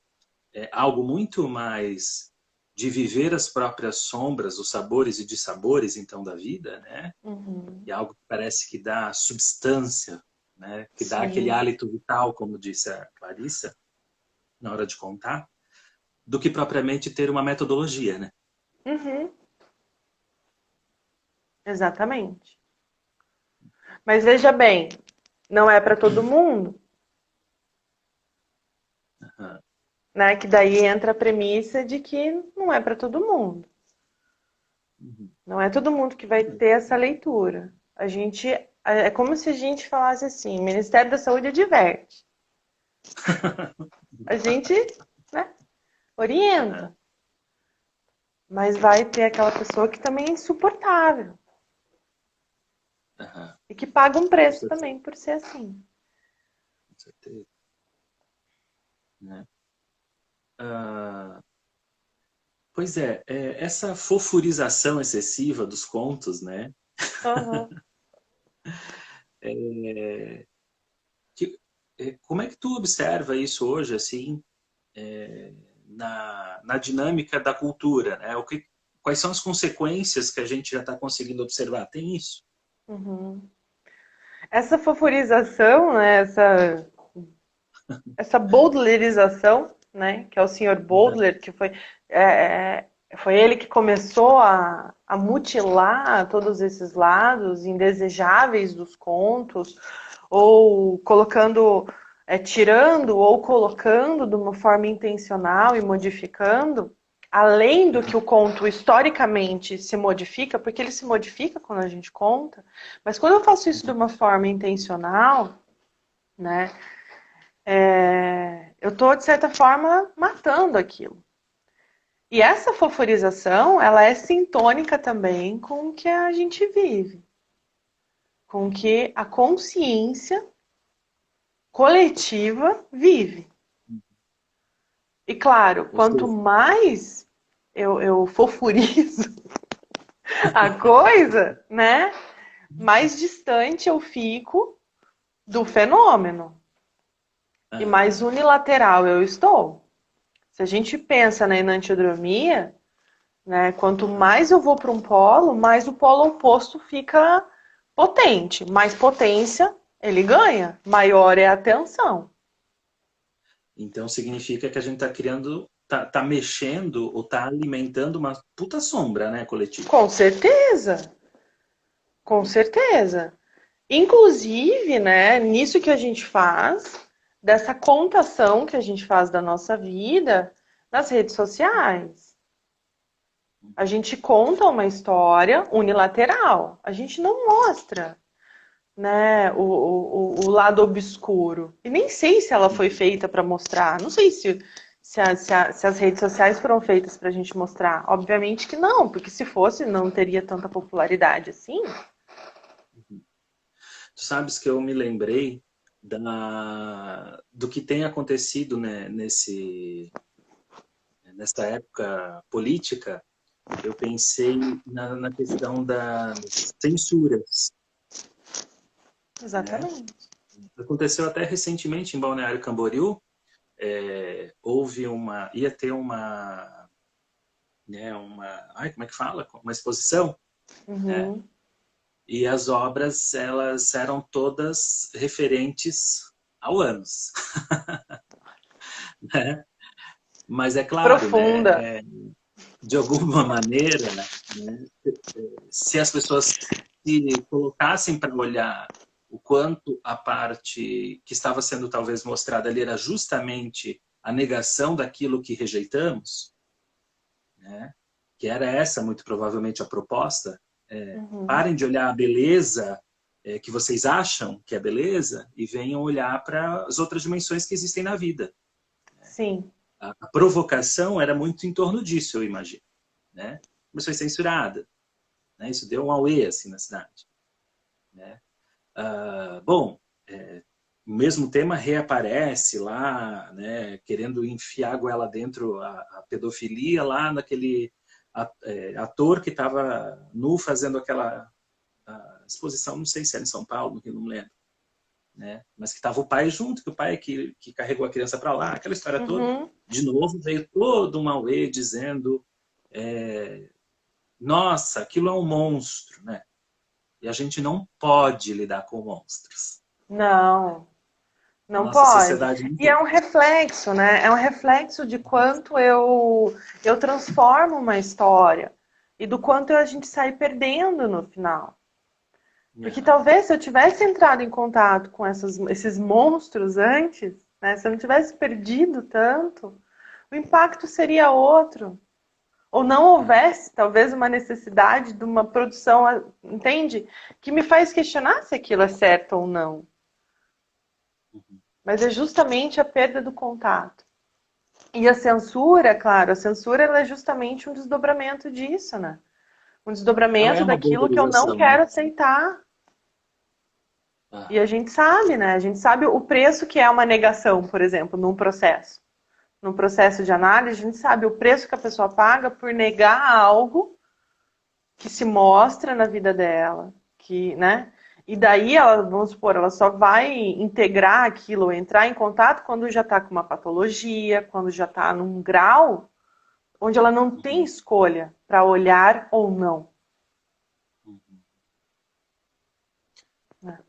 algo muito mais de viver as próprias sombras, os sabores e dissabores, então, da vida, né? Uhum. E algo que parece que dá substância, né? Que dá aquele Sim. hálito vital, como disse a Clarissa, na hora de contar, do que propriamente ter uma metodologia, né? Uhum. Exatamente. Mas veja bem, não é para todo mundo, Aham. né? Que daí entra a premissa de que não é para todo mundo. Uhum. Não é todo mundo que vai ter essa leitura. A gente é como se a gente falasse assim: o Ministério da Saúde adverte. A gente, né, Aham. orienta, mas vai ter aquela pessoa que também é insuportável Aham. e que paga um Com preço certeza, também por ser assim. com certeza, né? Ah, pois essa fofurização excessiva dos contos, né? Uhum. É, que- como é que tu observa isso hoje, assim, na dinâmica da cultura, né? Quais são as consequências que a gente já está conseguindo observar? Tem isso? Uhum. Essa fofurização, né, essa Baudelairização, né, que é o senhor Baudelaire, que foi ele que começou a mutilar todos esses lados indesejáveis dos contos, ou colocando, tirando ou colocando de uma forma intencional e modificando. além do que o conto historicamente se modifica, porque ele se modifica quando a gente conta, mas quando eu faço isso de uma forma intencional, né, eu estou, de certa forma, matando aquilo. E essa foforização, ela é sintônica também com o que a gente vive, com o que a consciência coletiva vive. E claro, Ou quanto seja, mais eu fofurizo a coisa, né, mais distante eu fico do fenômeno e mais unilateral eu estou. Se a gente pensa na enantiodromia, né, quanto mais eu vou para um polo, mais o polo oposto fica potente. Mais potência ele ganha, maior é a tensão. então significa que a gente está criando, tá mexendo ou está alimentando uma puta sombra, né, coletiva. Com certeza, com certeza. Inclusive, né, nisso que a gente faz, dessa contação que a gente faz da nossa vida nas redes sociais. A gente conta uma história unilateral. A gente não mostra, né, o lado obscuro. E nem sei se ela foi feita para mostrar. Não sei se as redes sociais foram feitas para a gente mostrar. Obviamente que não, porque se fosse, não teria tanta popularidade assim. Tu sabes que eu me lembrei do que tem acontecido, né, nessa época política. Eu pensei na questão das censuras, né? Exatamente. Aconteceu até recentemente em Balneário Camboriú. Ia ter como é que fala? Uma exposição, né? Uhum. E as obras, elas eram todas referentes ao ânus, né? Mas é claro, né? Profunda. De alguma maneira, né? Se as pessoas se colocassem para olhar o quanto a parte que estava sendo talvez mostrada ali era justamente a negação daquilo que rejeitamos, né? Que era essa, muito provavelmente, a proposta. Uhum. Parem de olhar a beleza que vocês acham que é beleza e venham olhar para as outras dimensões que existem na vida. Sim. A provocação era muito em torno disso, eu imagino, né? Mas foi censurada, né? Isso deu um auê assim na cidade, né? Bom, o mesmo tema reaparece lá, né? Querendo enfiar a goela dentro a pedofilia lá naquele ator que estava nu fazendo aquela exposição, não sei se era em São Paulo, no Rio, não me lembro, né? Mas que estava o pai junto, que o pai que carregou a criança para lá, aquela história toda. Uhum. De novo, veio todo um auê dizendo nossa, aquilo é um monstro, né? E a gente não pode lidar com monstros. Não, A não nossa pode. sociedade não E é tem. um reflexo, né? É um reflexo de quanto eu transformo uma história e do quanto a gente sai perdendo no final. Porque talvez se eu tivesse entrado em contato com esses monstros antes, né? Se eu não tivesse perdido tanto, o impacto seria outro. Ou não houvesse, talvez, uma necessidade de uma produção, entende? Que me faz questionar se aquilo é certo ou não. Mas é justamente a perda do contato. E a censura, claro, a censura ela é justamente um desdobramento disso, né? Um Ela é desdobramento uma daquilo que eu não borderização, né? quero aceitar. E a Ah, gente sabe, né? A gente sabe o preço que é uma negação, por exemplo, num processo. Num processo de análise, a gente sabe o preço que a pessoa paga por negar algo que se mostra na vida dela, que, né? E daí ela, vamos supor, ela só vai integrar aquilo, entrar em contato quando já está com uma patologia, quando já está num grau onde ela não tem uhum, escolha para olhar ou não. uhum. Né?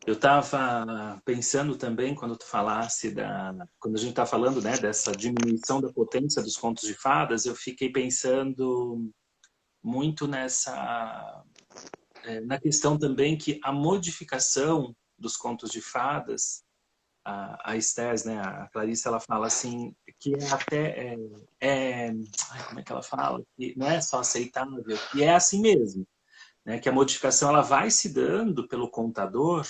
Eu estava pensando também quando tu falasse quando a gente está falando, né, dessa diminuição da potência dos contos de fadas, eu fiquei pensando muito na questão também que a modificação dos contos de fadas a Estés, né, a Clarice, ela fala assim, que é até, como é que ela fala? Que não é só aceitável, que é assim mesmo, né, que a modificação ela vai se dando pelo contador,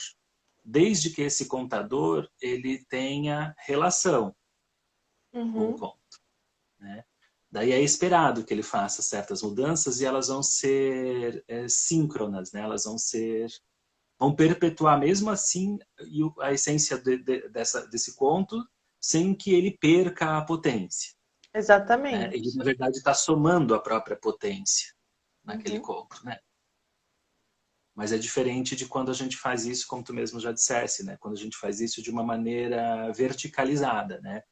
desde que esse contador ele tenha relação com o Uhum. conto, né? Daí é esperado que ele faça certas mudanças e elas vão ser síncronas, né? Elas vão perpetuar mesmo assim a essência desse conto sem que ele perca a potência, né? Ele, Exatamente. na verdade, está somando a própria potência naquele Uhum. conto, né? Mas é diferente de quando a gente faz isso, como tu mesmo já dissesse, né? Quando a gente faz isso de uma maneira verticalizada, né? Ou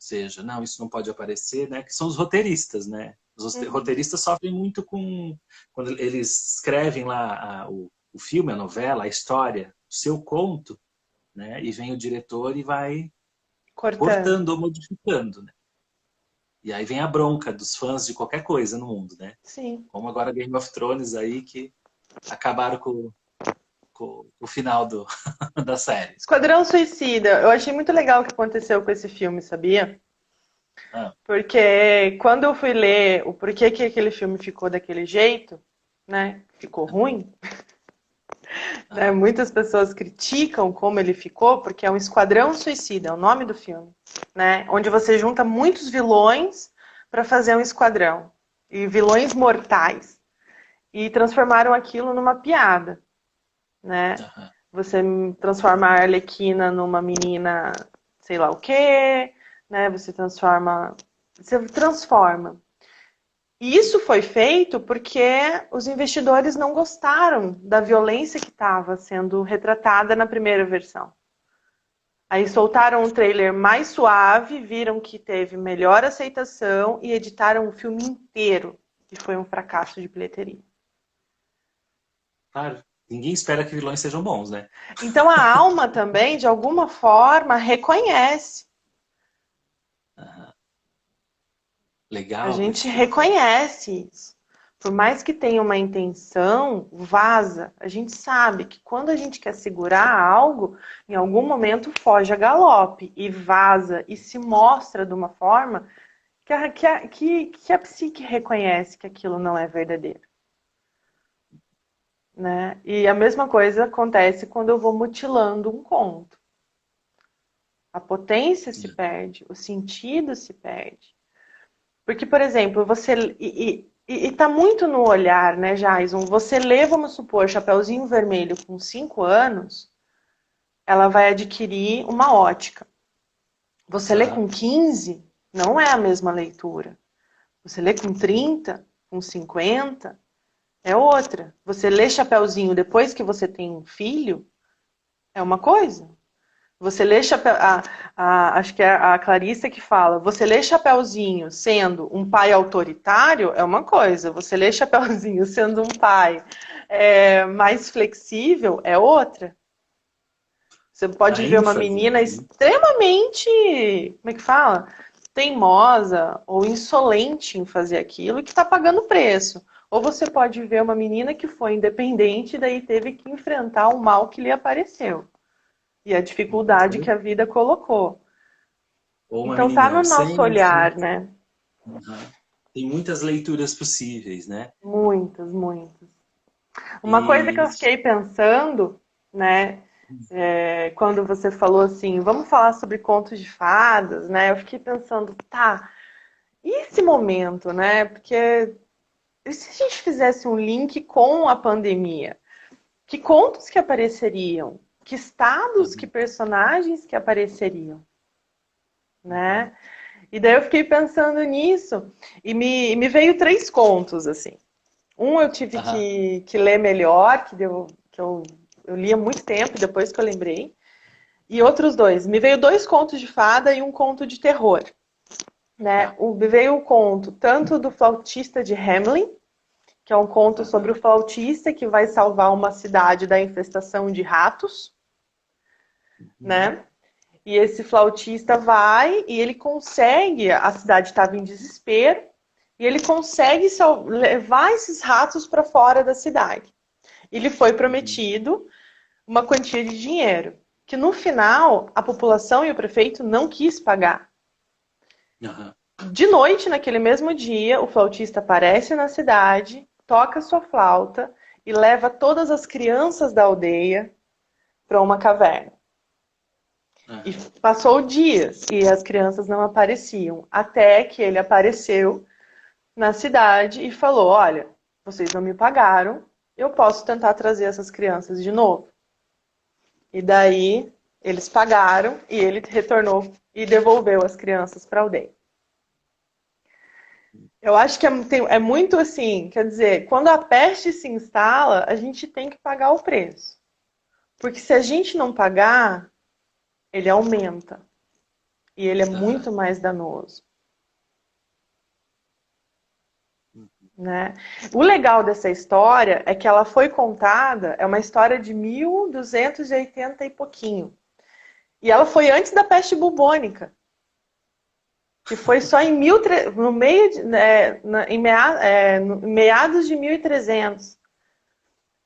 seja, não, isso não pode aparecer, né? Que são os roteiristas, né? Os Uhum. roteiristas sofrem muito com... Quando eles escrevem lá o filme, a novela, a história, o seu conto, né? E vem o diretor e vai Cortando. cortando ou modificando, né? E aí vem a bronca dos fãs de qualquer coisa no mundo, né? Sim. Como agora Game of Thrones aí, que acabaram com o final da série. Esquadrão Suicida. Eu achei muito legal o que aconteceu com esse filme, sabia? Ah, Porque quando eu fui ler o porquê que aquele filme ficou daquele jeito, né? Ficou ruim, né? ah, Muitas pessoas criticam como ele ficou, porque é um esquadrão suicida, é o nome do filme, né? Onde você junta muitos vilões para fazer um esquadrão. E vilões mortais. E transformaram aquilo numa piada, né? ah, Você transforma a Arlequina numa menina, sei lá o quê, né? Você transforma. E isso foi feito porque os investidores não gostaram da violência que estava sendo retratada na primeira versão. Aí soltaram um trailer mais suave, viram que teve melhor aceitação e editaram o filme inteiro, que foi um fracasso de bilheteria. claro. Ninguém espera que vilões sejam bons, né? Então a alma também, de alguma forma, reconhece. Ah, A legal gente esse ponto. reconhece isso. Por mais que tenha uma intenção, vaza. A gente sabe que quando a gente quer segurar algo, em algum momento foge a galope e vaza e se mostra de uma forma que a psique reconhece que aquilo não é verdadeiro. Né? E a mesma coisa acontece quando eu vou mutilando um conto. A potência se perde, o sentido se perde. Porque, por exemplo, você. E tá muito no olhar, né, Jason? Você lê, vamos supor, Chapeuzinho Vermelho com 5 anos, ela vai adquirir uma ótica. Você lê Aham. com 15, não é a mesma leitura. Você lê com 30, com 50, é outra. Você lê Chapeuzinho depois que você tem um filho, é uma coisa. Você lê acho que é a Clarissa que fala, você lê Chapeuzinho sendo um pai autoritário é uma coisa, você lê Chapeuzinho sendo um pai mais flexível é outra. Você A pode ver uma ênfase, menina né? extremamente, como é que fala? Teimosa ou insolente em fazer aquilo e que está pagando preço. Ou você pode ver uma menina que foi independente e daí teve que enfrentar o mal que lhe apareceu e a dificuldade que Uhum. a vida colocou. Ou uma Então menina tá no nosso inocente. olhar, né? Uhum. Tem muitas leituras possíveis, né? Muitas, muitas. Uma coisa que E eu fiquei pensando, né, quando você falou assim, vamos falar sobre contos de fadas, né? Eu fiquei pensando, tá, e esse momento, né? Porque e se a gente fizesse um link com a pandemia? Que contos que apareceriam? Que estados, que uhum, personagens que apareceriam, uhum, né? E daí eu fiquei pensando nisso e me veio três contos, assim. Um eu tive aham, que ler melhor, eu li há muito tempo, depois que eu lembrei. E outros dois. Me veio dois contos de fada e um conto de terror. Né? tá, Me veio o conto tanto do flautista de Hamelin, que é um conto sobre aham, o flautista que vai salvar uma cidade da infestação de ratos, uhum, né? E esse flautista vai e ele consegue, a cidade estava em desespero, e ele consegue levar esses ratos para fora da cidade. E lhe foi uhum, prometido uma quantia de dinheiro. que no final a população e o prefeito não quis pagar. Aham. De noite, naquele mesmo dia, o flautista aparece na cidade, toca sua flauta e leva todas as crianças da aldeia para uma caverna. E Aham. passou dias e as crianças não apareciam, até que ele apareceu na cidade e falou: olha, vocês não me pagaram, eu posso tentar trazer essas crianças de novo. E daí eles pagaram e ele retornou e devolveu as crianças para a aldeia. Eu acho que é muito assim, quer dizer, quando a peste se instala, a gente tem que pagar o preço. Porque se a gente não pagar, ele aumenta. E ele é muito Aham. mais danoso. Né? O legal dessa história é que ela foi contada, é uma história de 1280 e pouquinho. E ela foi antes da peste bubônica, que foi só em no meio de, em meados de 1300.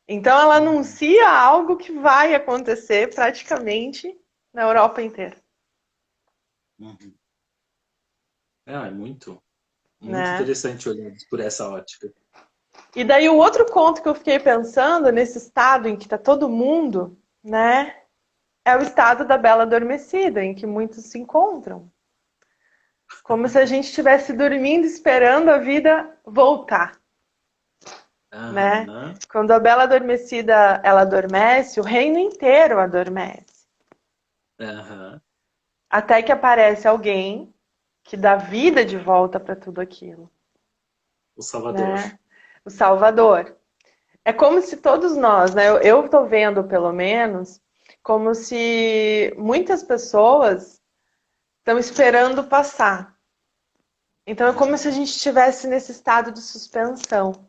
Então ela anuncia algo que vai acontecer praticamente na Europa inteira. Uhum. É muito, muito Né? interessante olhar por essa ótica. E daí o outro conto que eu fiquei pensando, nesse estado em que está todo mundo, né, é o estado da Bela Adormecida, em que muitos se encontram. Como se a gente estivesse dormindo esperando a vida voltar, né? Aham. Quando a Bela Adormecida ela adormece, o reino inteiro adormece. Aham. Até que aparece alguém que dá vida de volta para tudo aquilo, O Salvador. né? O Salvador. É como se todos nós, né? Eu tô vendo, pelo menos, como se muitas pessoas estão esperando passar. Então é como se a gente estivesse nesse estado de suspensão.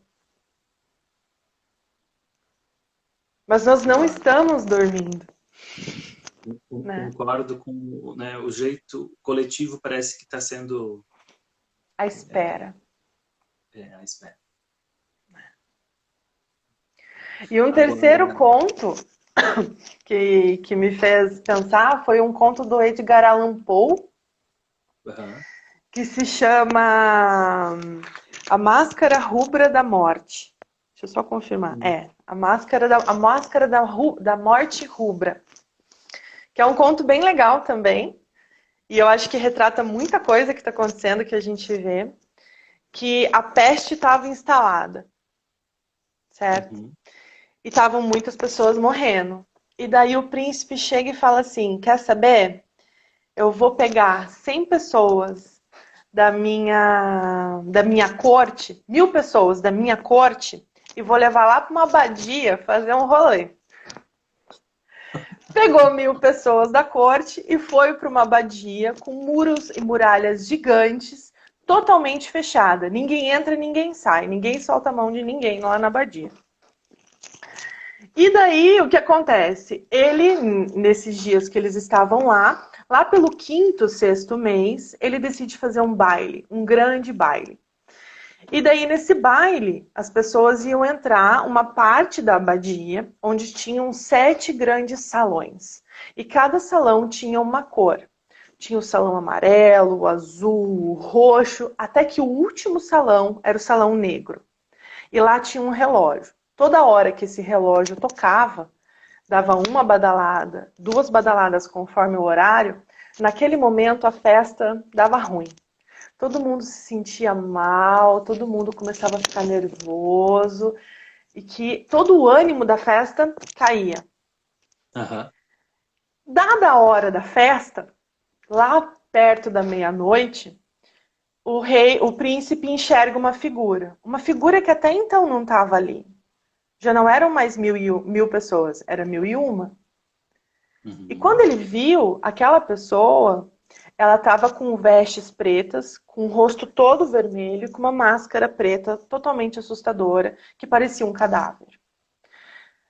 Mas nós não Concordo. estamos dormindo, né? Concordo com, né, o jeito coletivo parece que está sendo A espera. a espera. E um terceiro Agora, conto que me fez pensar foi um conto do Edgar Allan Poe, aham. que se chama A Máscara Rubra da Morte. Deixa eu só confirmar. É, a Máscara da Morte Rubra. Que é um conto bem legal também. E eu acho que retrata muita coisa que está acontecendo, que a gente vê. Que a peste estava instalada, certo? Uhum. E estavam muitas pessoas morrendo. E daí o príncipe chega e fala assim: quer saber? Eu vou pegar 100 pessoas da minha corte, 1000 pessoas da minha corte, e vou levar lá para uma abadia fazer um rolê. Pegou 1000 pessoas da corte e foi para uma abadia com muros e muralhas gigantes, totalmente fechada. Ninguém entra, ninguém sai, ninguém solta a mão de ninguém lá na abadia. E daí, o que acontece? Ele, nesses dias que eles estavam lá pelo quinto, sexto mês, ele decide fazer um baile, um grande baile. E daí, nesse baile, as pessoas iam entrar uma parte da abadia, onde tinham 7 grandes salões. E cada salão tinha uma cor. Tinha o salão amarelo, o azul, o roxo, até que o último salão era o salão negro. E lá tinha um relógio. Toda hora que esse relógio tocava, dava uma badalada, 2 badaladas conforme o horário, naquele momento a festa dava ruim. Todo mundo se sentia mal, todo mundo começava a ficar nervoso e que todo o ânimo da festa caía. Aham. Dada a hora da festa, lá perto da meia-noite, o príncipe enxerga uma figura que até então não estava ali. Já não eram mais 1000 pessoas, era 1001. E quando Uhum. ele viu aquela pessoa, ela estava com vestes pretas, com o rosto todo vermelho, com uma máscara preta totalmente assustadora, que parecia um cadáver.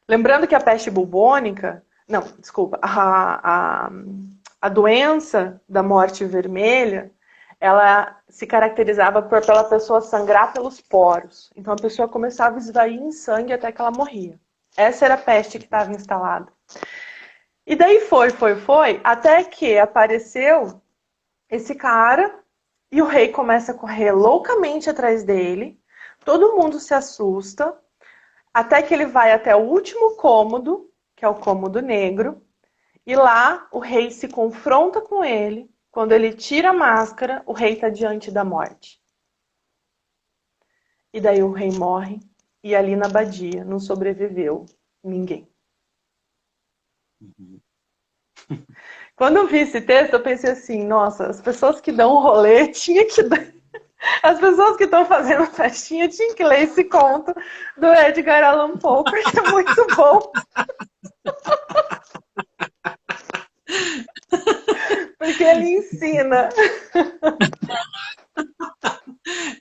Lembrando que a peste bubônica, não, desculpa, a doença da morte vermelha, ela se caracterizava pela pessoa sangrar pelos poros. Então a pessoa começava a esvair em sangue até que ela morria. Essa era a peste que estava instalada. E daí foi, até que apareceu esse cara e o rei começa a correr loucamente atrás dele. Todo mundo se assusta, até que ele vai até o último cômodo, que é o cômodo negro, e lá o rei se confronta com ele. Quando ele tira a máscara, o rei está diante da morte. E daí o rei morre, e ali na abadia não sobreviveu ninguém. Uhum. Quando eu vi esse texto, eu pensei assim, nossa, as pessoas que dão um rolê tinha que dar. As pessoas que estão fazendo festinha tinham que ler esse conto do Edgar Allan Poe, porque é muito bom. Porque ele ensina.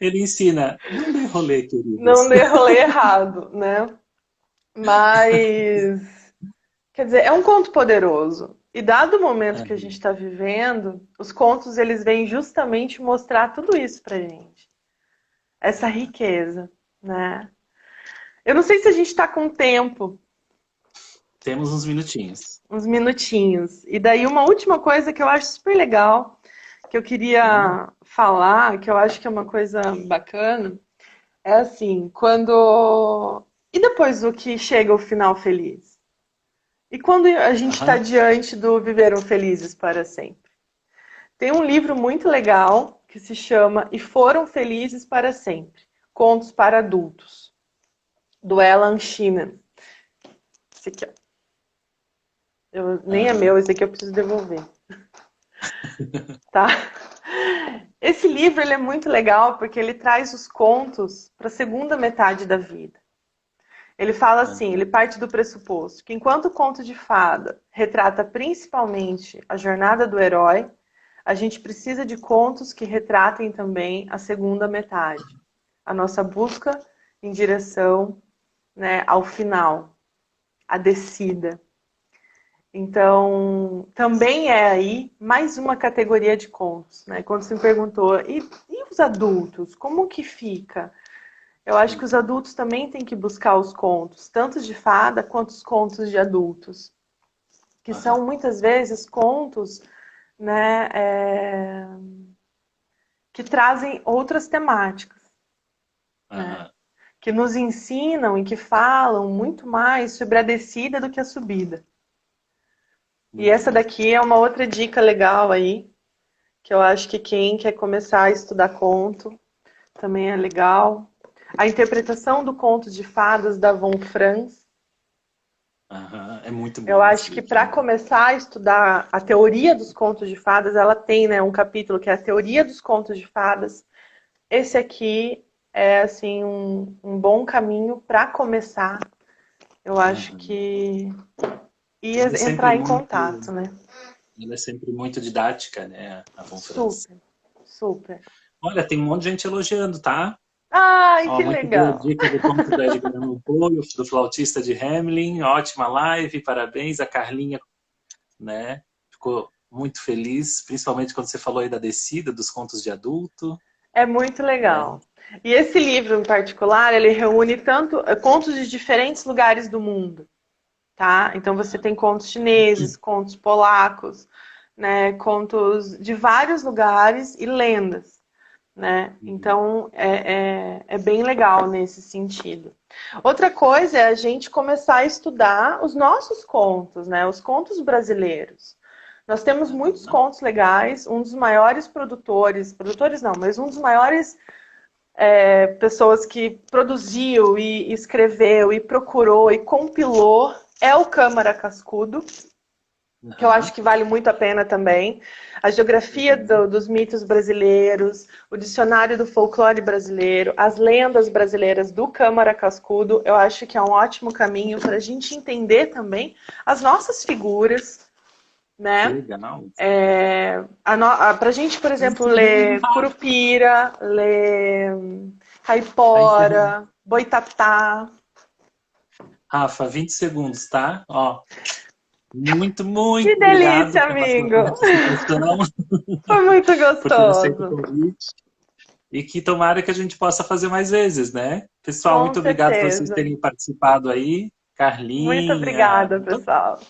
Ele ensina, não dê rolê, queridos. Não dê rolê errado, né? Mas, quer dizer, é um conto poderoso. E dado o momento que a gente está vivendo, os contos eles vêm justamente mostrar tudo isso pra gente. Essa riqueza, né? Eu não sei se a gente está com tempo, Temos uns minutinhos. uns minutinhos. E daí uma última coisa que eu acho super legal, que eu queria falar, que eu acho que é uma coisa bacana, é assim, quando... E depois do que chega o final feliz? E quando a gente está Aham. diante do Viveram Felizes para Sempre? Tem um livro muito legal que se chama E Foram Felizes para Sempre, Contos para Adultos, do Alan Sheenan. Esse aqui, ó. Nem é Aham. meu, esse aqui eu preciso devolver. Tá? Esse livro ele é muito legal porque ele traz os contos para a segunda metade da vida. Ele fala assim, ele Aham. parte do pressuposto que enquanto o conto de fada retrata principalmente a jornada do herói, a gente precisa de contos que retratem também a segunda metade, a nossa busca em direção, né, ao final, a descida. Então, também é aí mais uma categoria de contos, né? Quando você me perguntou, e os adultos, como que fica? Eu acho que os adultos também têm que buscar os contos, tanto de fada quanto os contos de adultos, que Aham. são muitas vezes contos, né, que trazem outras temáticas, né, Aham. que nos ensinam e que falam muito mais sobre a descida do que a subida. E essa Uhum. daqui é uma outra dica legal aí, que eu acho que quem quer começar a estudar conto também é legal. A interpretação do conto de fadas da Von Franz. Aham. É muito Eu bom esse acho que para livro. começar a estudar a teoria dos contos de fadas, ela tem, né, um capítulo que é a teoria dos contos de fadas. Esse aqui é assim um bom caminho para começar. Eu acho Aham. que Ela é ia sempre entrar em muito, contato, né? ela é sempre muito didática, né, a Von Franz. Super, super. Olha, tem um monte de gente elogiando, tá? Ai, Ó, que muito boa legal. dica do conto do Edgar Allan Poe, do flautista de Hamelin. Ótima live, parabéns. A Carlinha, né, ficou muito feliz, principalmente quando você falou aí da descida dos contos de adulto, É muito né? legal. E esse livro em particular, ele reúne tanto contos de diferentes lugares do mundo, tá? Então você tem contos chineses, contos polacos, né, contos de vários lugares e lendas, né? Uhum. Então é bem legal nesse sentido. Outra coisa é a gente começar a estudar os nossos contos, né? Os contos brasileiros. Nós temos muitos Aham. contos legais, um dos maiores produtores não, mas um dos maiores pessoas que produziu e escreveu e procurou e compilou é o Câmara Cascudo, que eu acho Aham. que vale muito a pena também. A geografia Uhum. dos mitos brasileiros, o dicionário do folclore brasileiro, as lendas brasileiras do Câmara Cascudo, eu acho que é um ótimo caminho para a gente entender também as nossas figuras, Que né? legal. Para a gente, por Tô exemplo, encerrando, ler Rafa. Curupira, ler Tá encerrando. Caipora, Boitatá. Rafa, 20 segundos, tá? Ó, muito, muito Que obrigado delícia, pela sua amigo! participação, Foi muito por ter aceito o gostoso. convite. E que tomara que a gente possa fazer mais vezes, né? Pessoal, Com muito obrigado por vocês certeza. terem participado aí. Muito Carlinha, obrigada, pessoal.